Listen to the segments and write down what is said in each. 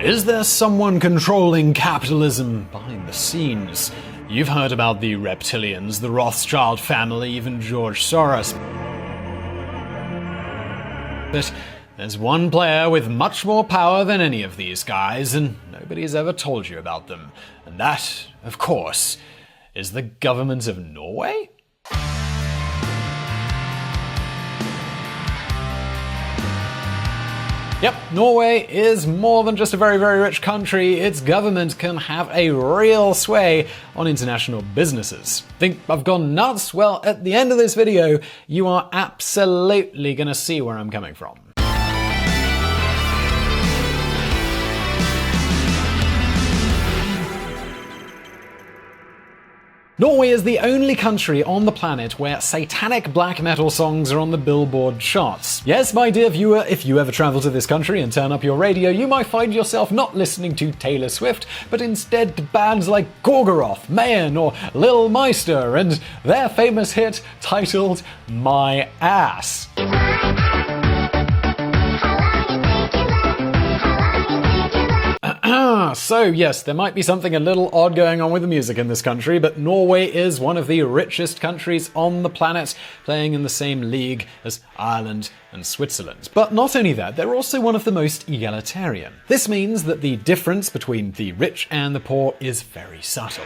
Is there someone controlling capitalism behind the scenes? You've heard about the reptilians, the Rothschild family, even George Soros. But there's one player with much more power than any of these guys, and nobody's ever told you about them. And that, of course, is the government of Norway? Yep, Norway is more than just a very, very rich country. Its government can have a real sway on international businesses. Think I've gone nuts? Well, at the end of this video, you are absolutely gonna see where I'm coming from. Norway is the only country on the planet where satanic black metal songs are on the Billboard charts. Yes, my dear viewer, if you ever travel to this country and turn up your radio, you might find yourself not listening to Taylor Swift, but instead to bands like Gorgoroth, Mayen, or Lil Meister, and their famous hit titled My Ass. So yes, there might be something a little odd going on with the music in this country, but Norway is one of the richest countries on the planet, playing in the same league as Ireland and Switzerland. But not only that, they're also one of the most egalitarian. This means that the difference between the rich and the poor is very subtle.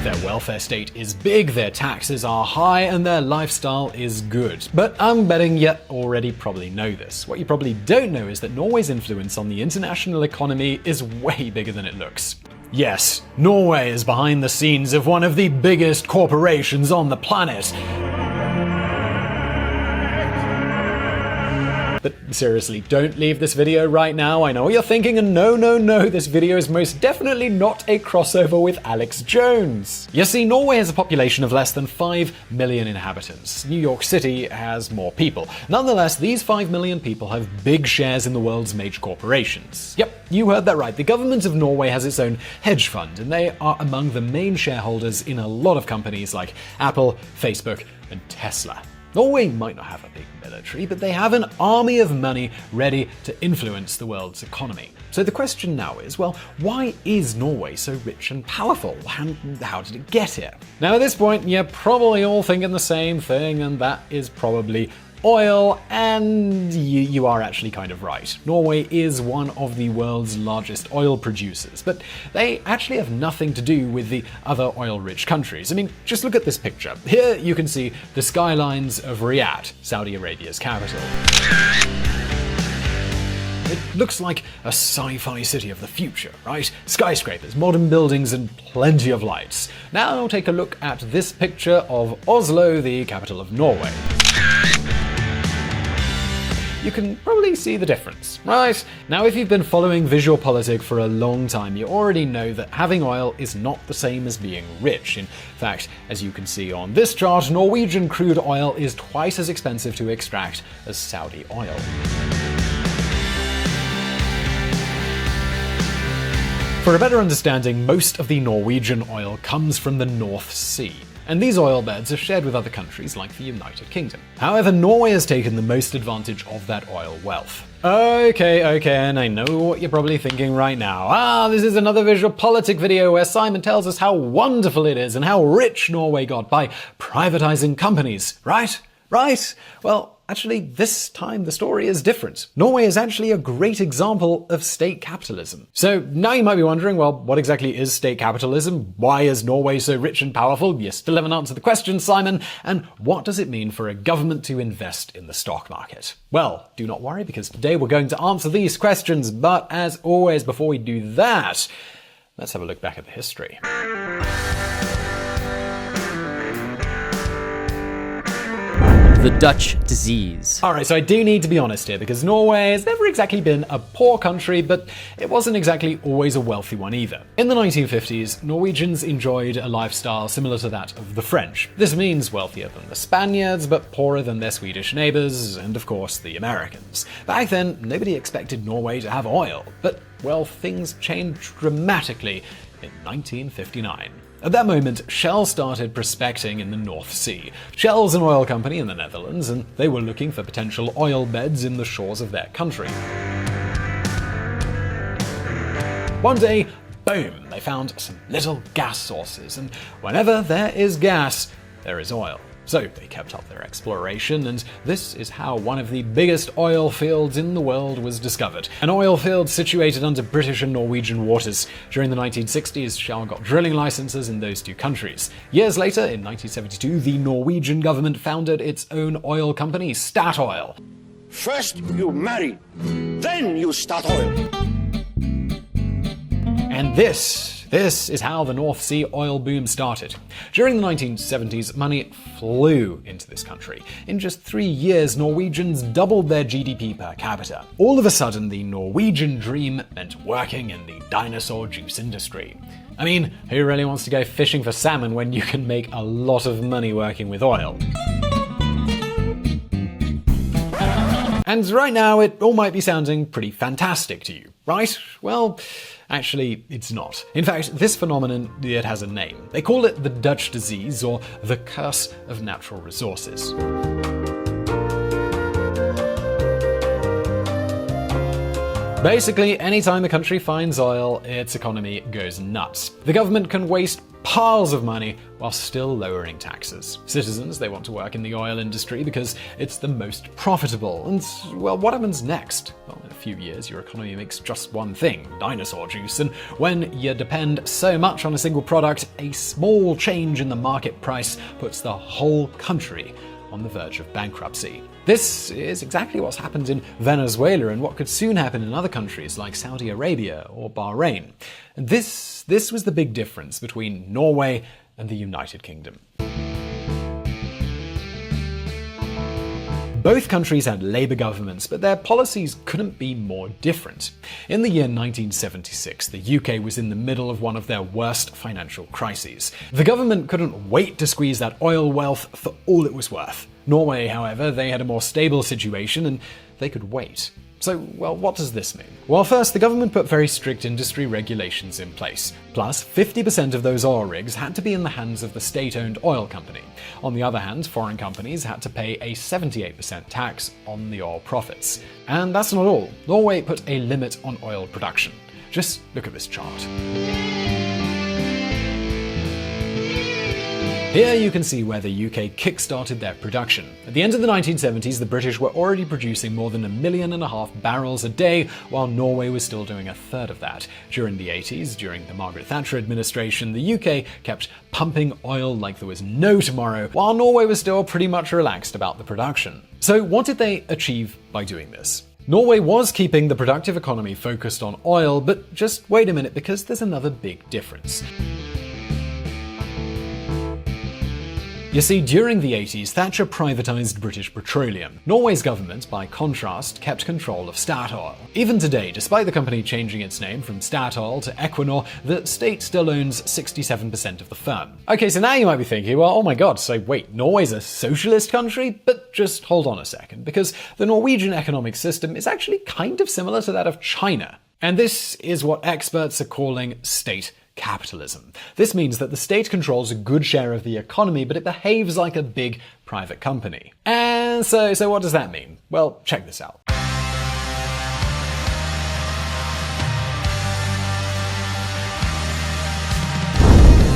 Their welfare state is big, their taxes are high, and their lifestyle is good. But I'm betting you already probably know this. What you probably don't know is that Norway's influence on the international economy is way bigger than it looks. Yes, Norway is behind the scenes of one of the biggest corporations on the planet. But seriously, don't leave this video right now. I know what you're thinking, and no, this video is most definitely not a crossover with Alex Jones. You see, Norway has a population of less than 5 million inhabitants. New York City has more people. Nonetheless, these 5 million people have big shares in the world's major corporations. Yep, you heard that right. The government of Norway has its own hedge fund, and they are among the main shareholders in a lot of companies like Apple, Facebook, and Tesla. Norway might not have a big military, but they have an army of money ready to influence the world's economy. So the question now is, well, why is Norway so rich and powerful? And how did it get here? Now at this point, you're probably all thinking the same thing, and that is probably oil, and you are actually kind of right. Norway is one of the world's largest oil producers, but they actually have nothing to do with the other oil-rich countries. I mean, just look at this picture. Here you can see the skylines of Riyadh, Saudi Arabia's capital. It looks like a sci-fi city of the future, right? Skyscrapers, modern buildings, and plenty of lights. Now take a look at this picture of Oslo, the capital of Norway. You can probably see the difference, right? Now, if you've been following VisualPolitik for a long time, you already know that having oil is not the same as being rich. In fact, as you can see on this chart, Norwegian crude oil is twice as expensive to extract as Saudi oil. For a better understanding, most of the Norwegian oil comes from the North Sea. And these oil beds are shared with other countries like the United Kingdom. However, Norway has taken the most advantage of that oil wealth. Okay, and I know what you're probably thinking right now. This is another VisualPolitik video where Simon tells us how wonderful it is and how rich Norway got by privatizing companies, right? Well, actually, this time the story is different. Norway is actually a great example of state capitalism. So now you might be wondering, well, what exactly is state capitalism? Why is Norway so rich and powerful? You still haven't answered the question, Simon. And what does it mean for a government to invest in the stock market? Well, do not worry, because today we're going to answer these questions. But as always, before we do that, let's have a look back at the history. The Dutch disease. Alright, so I do need to be honest here, because Norway has never exactly been a poor country, but it wasn't exactly always a wealthy one either. In the 1950s, Norwegians enjoyed a lifestyle similar to that of the French. This means wealthier than the Spaniards, but poorer than their Swedish neighbors, and of course the Americans. Back then, nobody expected Norway to have oil, but, well, things changed dramatically in 1959. At that moment, Shell started prospecting in the North Sea. Shell's an oil company in the Netherlands, and they were looking for potential oil beds in the shores of their country. One day, boom, they found some little gas sources, and whenever there is gas, there is oil. So they kept up their exploration, and this is how one of the biggest oil fields in the world was discovered. An oil field situated under British and Norwegian waters. During the 1960s, Shell got drilling licenses in those two countries. Years later, in 1972, the Norwegian government founded its own oil company, Statoil. First you marry, then you start oil. And this is how the North Sea oil boom started. During the 1970s, money flew into this country. In just 3 years, Norwegians doubled their GDP per capita. All of a sudden, the Norwegian dream meant working in the dinosaur juice industry. I mean, who really wants to go fishing for salmon when you can make a lot of money working with oil? And right now, it all might be sounding pretty fantastic to you, right? Well, actually, it's not. In fact, this phenomenon, it has a name. They call it the Dutch disease, or the curse of natural resources. Basically, anytime a country finds oil, its economy goes nuts. The government can waste piles of money while still lowering taxes. Citizens, they want to work in the oil industry because it's the most profitable. And, well, what happens next? Well, in a few years, your economy makes just one thing, dinosaur juice. And when you depend so much on a single product, a small change in the market price puts the whole country on the verge of bankruptcy. This is exactly what's happened in Venezuela and what could soon happen in other countries like Saudi Arabia or Bahrain. And this was the big difference between Norway and the United Kingdom. Both countries had Labour governments, but their policies couldn't be more different. In the year 1976, the UK was in the middle of one of their worst financial crises. The government couldn't wait to squeeze that oil wealth for all it was worth. Norway, however, they had a more stable situation and they could wait. So, well, what does this mean? Well, first, the government put very strict industry regulations in place. Plus, 50% of those oil rigs had to be in the hands of the state-owned oil company. On the other hand, foreign companies had to pay a 78% tax on the oil profits. And that's not all. Norway put a limit on oil production. Just look at this chart. Here you can see where the UK kick-started their production. At the end of the 1970s, the British were already producing more than 1.5 million barrels a day, while Norway was still doing a third of that. During the 80s, during the Margaret Thatcher administration, the UK kept pumping oil like there was no tomorrow, while Norway was still pretty much relaxed about the production. So what did they achieve by doing this? Norway was keeping the productive economy focused on oil, but just wait a minute, because there's another big difference. You see, during the 80s, Thatcher privatized British petroleum. Norway's government, by contrast, kept control of Statoil. Even today, despite the company changing its name from Statoil to Equinor, the state still owns 67% of the firm. Okay, so now you might be thinking, well, oh my god, so wait, Norway's a socialist country? But just hold on a second, because the Norwegian economic system is actually kind of similar to that of China. And this is what experts are calling state capitalism. This means that the state controls a good share of the economy, but it behaves like a big private company. And so what does that mean? Well, check this out.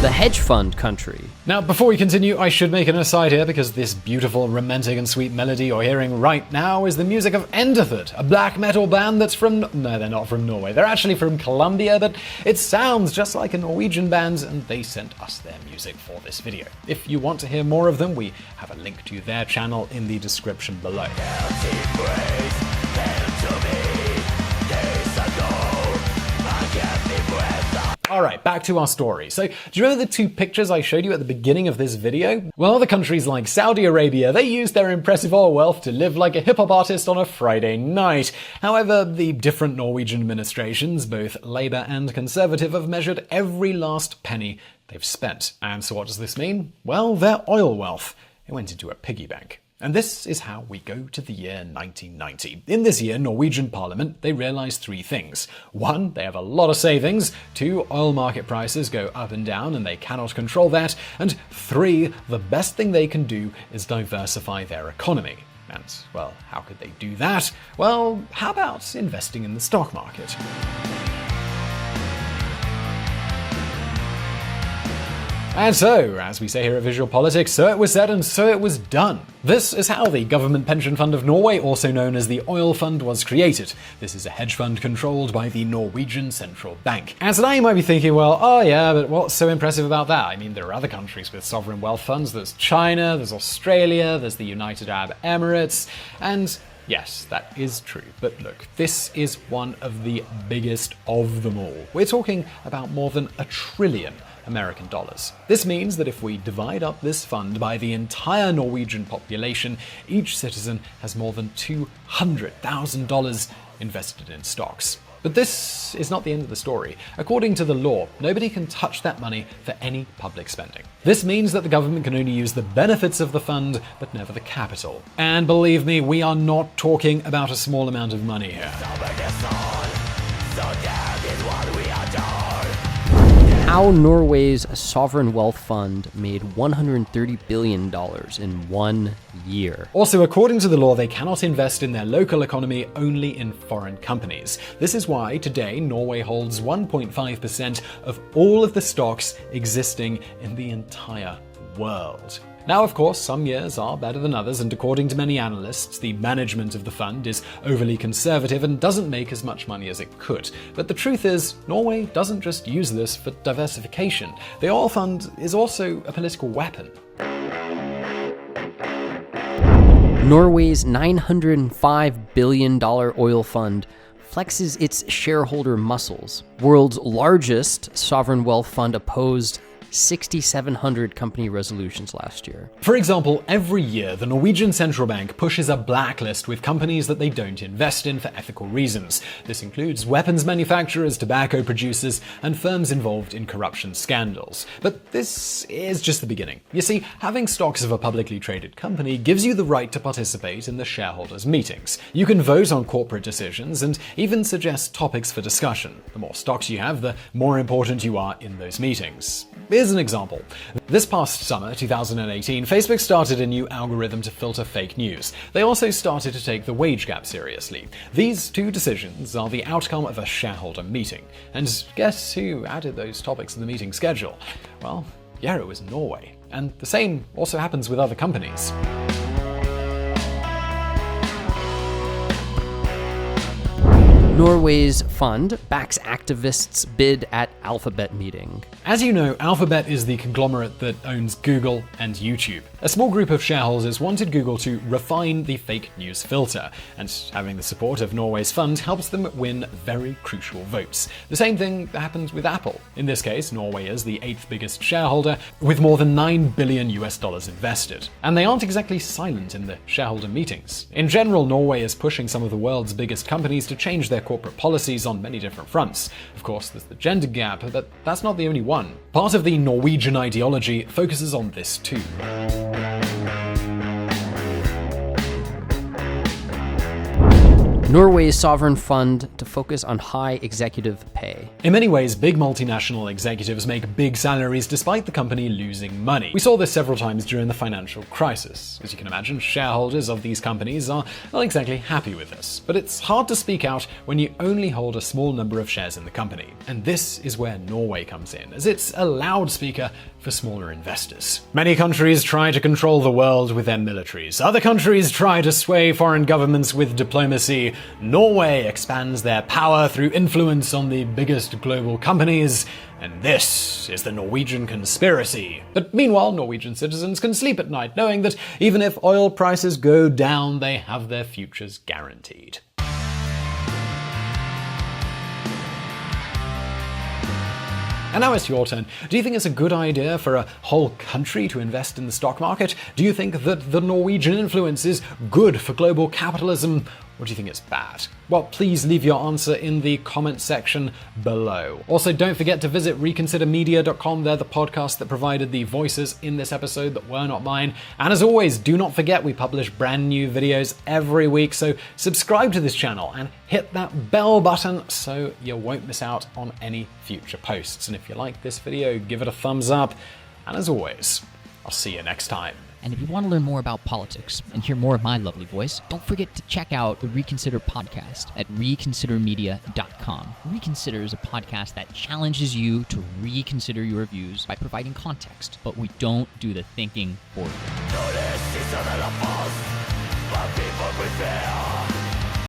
The hedge fund country. Now, before we continue, I should make an aside here, because this beautiful, romantic and sweet melody you're hearing right now is the music of Enderthid, a black metal band that's from... No, they're not from Norway. They're actually from Colombia, but it sounds just like a Norwegian band, and they sent us their music for this video. If you want to hear more of them, we have a link to their channel in the description below. Alright, back to our story. So, do you remember the two pictures I showed you at the beginning of this video? Well, other countries like Saudi Arabia, they use their impressive oil wealth to live like a hip-hop artist on a Friday night. However, the different Norwegian administrations, both Labour and Conservative, have measured every last penny they've spent. And so what does this mean? Well, their oil wealth. It went into a piggy bank. And this is how we go to the year 1990. In this year, Norwegian Parliament, they realize three things. One, they have a lot of savings. Two, oil market prices go up and down and they cannot control that. And three, the best thing they can do is diversify their economy. And, well, how could they do that? Well, how about investing in the stock market? And so, as we say here at VisualPolitik, so it was said and so it was done. This is how the Government Pension Fund of Norway, also known as the Oil Fund, was created. This is a hedge fund controlled by the Norwegian Central Bank. And so now you might be thinking, well, oh yeah, but what's so impressive about that? I mean, there are other countries with sovereign wealth funds. There's China, there's Australia, there's the United Arab Emirates, and yes, that is true. But look, this is one of the biggest of them all. We're talking about more than $1 trillion American dollars. This means that if we divide up this fund by the entire Norwegian population, each citizen has more than $200,000 invested in stocks. But this is not the end of the story. According to the law, nobody can touch that money for any public spending. This means that the government can only use the benefits of the fund, but never the capital. And believe me, we are not talking about a small amount of money here. How Norway's sovereign wealth fund made $130 billion in 1 year. Also, according to the law, they cannot invest in their local economy, only in foreign companies. This is why today Norway holds 1.5% of all of the stocks existing in the entire world. Now, of course, some years are better than others, and according to many analysts, the management of the fund is overly conservative and doesn't make as much money as it could. But the truth is, Norway doesn't just use this for diversification. The oil fund is also a political weapon. Norway's $905 billion oil fund flexes its shareholder muscles. World's largest sovereign wealth fund opposed 6,700 company resolutions last year. For example, every year the Norwegian Central Bank pushes a blacklist with companies that they don't invest in for ethical reasons. This includes weapons manufacturers, tobacco producers, and firms involved in corruption scandals. But this is just the beginning. You see, having stocks of a publicly traded company gives you the right to participate in the shareholders' meetings. You can vote on corporate decisions and even suggest topics for discussion. The more stocks you have, the more important you are in those meetings. Here's an example. This past summer, 2018, Facebook started a new algorithm to filter fake news. They also started to take the wage gap seriously. These two decisions are the outcome of a shareholder meeting. And guess who added those topics to the meeting schedule? Well, yeah, it was Norway. And the same also happens with other companies. Norway's fund backs activists' bid at Alphabet meeting. As you know, Alphabet is the conglomerate that owns Google and YouTube. A small group of shareholders wanted Google to refine the fake news filter, and having the support of Norway's fund helps them win very crucial votes. The same thing happens with Apple. In this case, Norway is the 8th biggest shareholder, with more than $9 billion invested. And they aren't exactly silent in the shareholder meetings. In general, Norway is pushing some of the world's biggest companies to change their corporate policies on many different fronts. Of course, there's the gender gap, but that's not the only one. Part of the Norwegian ideology focuses on this too. Norway's sovereign fund to focus on high executive pay. In many ways, big multinational executives make big salaries despite the company losing money. We saw this several times during the financial crisis. As you can imagine, shareholders of these companies are not exactly happy with this. But it's hard to speak out when you only hold a small number of shares in the company. And this is where Norway comes in, as it's a loudspeaker for smaller investors. Many countries try to control the world with their militaries. Other countries try to sway foreign governments with diplomacy. Norway expands their power through influence on the biggest global companies. And this is the Norwegian conspiracy. But meanwhile, Norwegian citizens can sleep at night knowing that even if oil prices go down, they have their futures guaranteed. And now it's your turn. Do you think it's a good idea for a whole country to invest in the stock market? Do you think that the Norwegian influence is good for global capitalism? or do you think it's bad? Well, please leave your answer in the comment section below. Also, don't forget to visit reconsidermedia.com. They're the podcast that provided the voices in this episode that were not mine. And as always, do not forget we publish brand new videos every week, so subscribe to this channel and hit that bell button so you won't miss out on any future posts. And if you like this video, give it a thumbs up. And as always, I'll see you next time. And if you want to learn more about politics and hear more of my lovely voice, don't forget to check out the Reconsider podcast at reconsidermedia.com. Reconsider is a podcast that challenges you to reconsider your views by providing context, but we don't do the thinking for you.